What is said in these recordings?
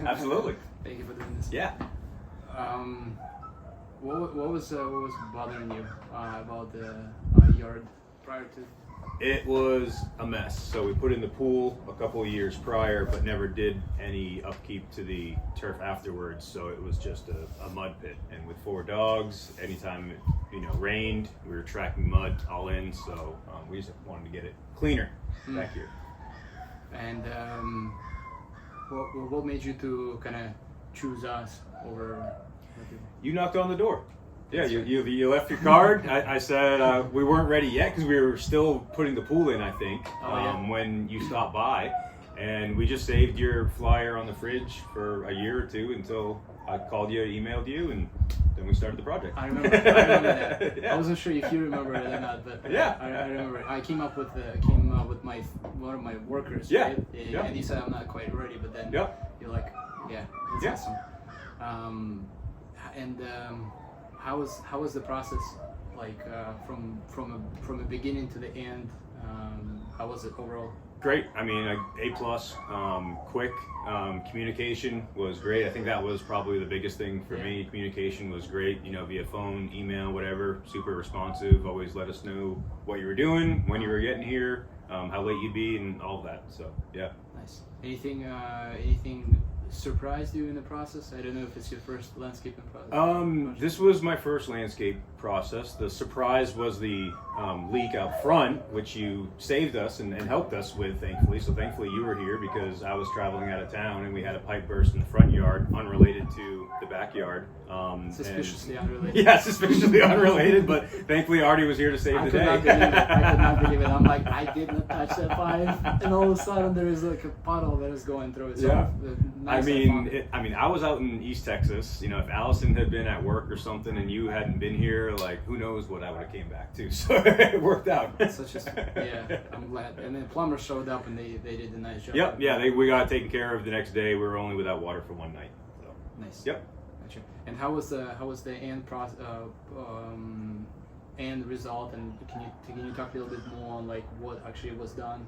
Absolutely. Thank you for doing this. Yeah. What was bothering you about the yard prior to? It was a mess. So we put in the pool a couple of years prior, but never did any upkeep to the turf afterwards. So it was just a mud pit. And with 4 dogs, anytime it rained, we were tracking mud all in. So we just wanted to get it cleaner back here. And what made you to kind of choose us over? You knocked on the door. Yeah, you left your card. I said we weren't ready yet because we were still putting the pool in, I think, when you stopped by. And we just saved your flyer on the fridge for a year or two until I called you, emailed you, and then we started the project. I remember that. Yeah. I wasn't sure if you remember it or not, but yeah. I remember. I came up with one of my workers, yeah. right? Yeah. And he said I'm not quite ready, but then you're like, yeah, that's awesome. How was the process like from the beginning to the end? How was it overall? Great. I mean, A+. Quick. Communication was great. I think that was probably the biggest thing for me. Communication was great. Via phone, email, whatever. Super responsive. Always let us know what you were doing, when you were getting here, how late you'd be, and all of that. So yeah. Nice. Anything surprised you in the process? I don't know if it's your first landscaping project. This was my first landscape process. The surprise was the leak out front, which you saved us and helped us with, thankfully. So thankfully you were here because I was traveling out of town and we had a pipe burst in the front yard, unrelated to the backyard. Suspiciously unrelated. Yeah, suspiciously unrelated, but thankfully Arty was here to save the day. I could not believe it. I'm like, I did not touch that pipe, and all of a sudden there is like a puddle that is going through it. So nice. I was out in East Texas. If Allison had been at work or something and you hadn't been here, like who knows what I would have came back to. So it worked out. I'm glad. And then plumbers showed up and they did a nice job. Yep. Yeah. We got taken care of the next day. We were only without water for one night. So. Nice. Yep. Gotcha. And how was the end process? End result, and can you talk a little bit more on like what actually was done?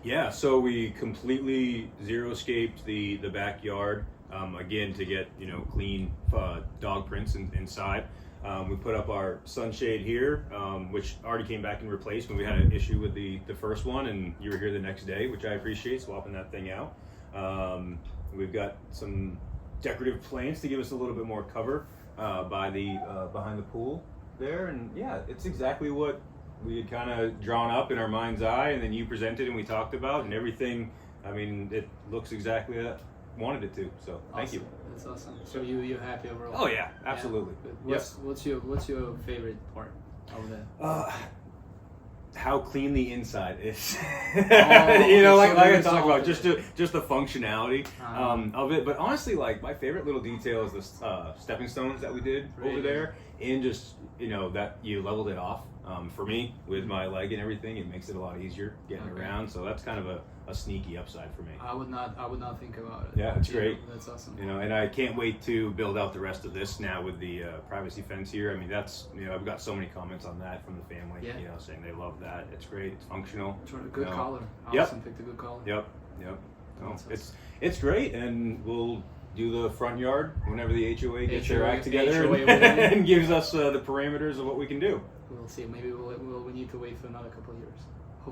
Yeah, so we completely xeriscaped the backyard again to get clean dog prints inside. We put up our sunshade here, which already came back and replaced when we had an issue with the first one, and you were here the next day, which I appreciate, swapping that thing out. We've got some decorative plants to give us a little bit more cover behind the pool there, and yeah, it's exactly what we had kind of drawn up in our mind's eye, and then you presented and we talked about, and everything. I mean, it looks exactly that I wanted it to. So thank you. That's awesome. So you're happy overall? Oh yeah, absolutely. Yeah. What's your favorite part of that? How clean the inside is. Like I talked about, just the functionality of it. But honestly, like my favorite little detail is the stepping stones that we did over there, and just that you leveled it off. For me, with my leg and everything, it makes it a lot easier getting around. So that's kind of a sneaky upside for me. I would not think about it. Yeah, it's great. That's awesome. And I can't wait to build out the rest of this now with the privacy fence here. I mean, that's I've got so many comments on that from the family. Saying they love that. It's great. It's functional. Good color. Allison picked a good color. Yep. No, it's great, and we'll do the front yard whenever the HOA gets their act together and gives us the parameters of what we can do. We'll see. Maybe we need to wait for another couple of years.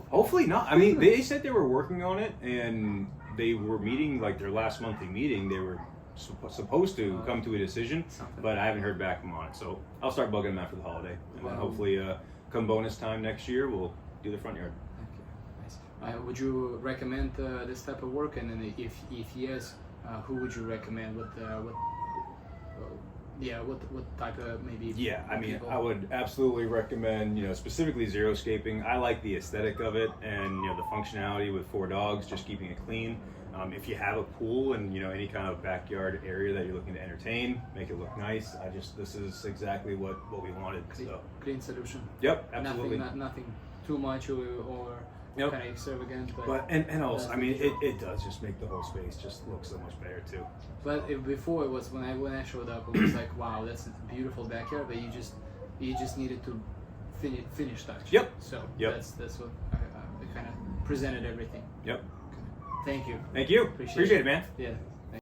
Hopefully not. I mean, they said they were working on it, and they were meeting, like their last monthly meeting. They were supposed to come to a decision, but I haven't heard back from them on it. So I'll start bugging them after the holiday, and then hopefully, come bonus time next year, we'll do the front yard. Okay, nice. Would you recommend this type of work? And then if yes, who would you recommend? What type of maybe? Yeah, I mean, I would absolutely recommend, specifically xeriscaping. I like the aesthetic of it, and the functionality with 4 dogs, just keeping it clean. If you have a pool and any kind of backyard area that you're looking to entertain, make it look nice. This is exactly what we wanted. Clean solution. Yep, absolutely. Nothing too much or kind of extravagant. But and also, I mean, it does just make the whole space just look so much better too. But before it was when I showed up, it was like, wow, that's a beautiful backyard, but you just needed to finish touch. Yep. So that's what I kind of presented everything. Yep. Thank you. Thank you. Appreciate it, man. Yeah.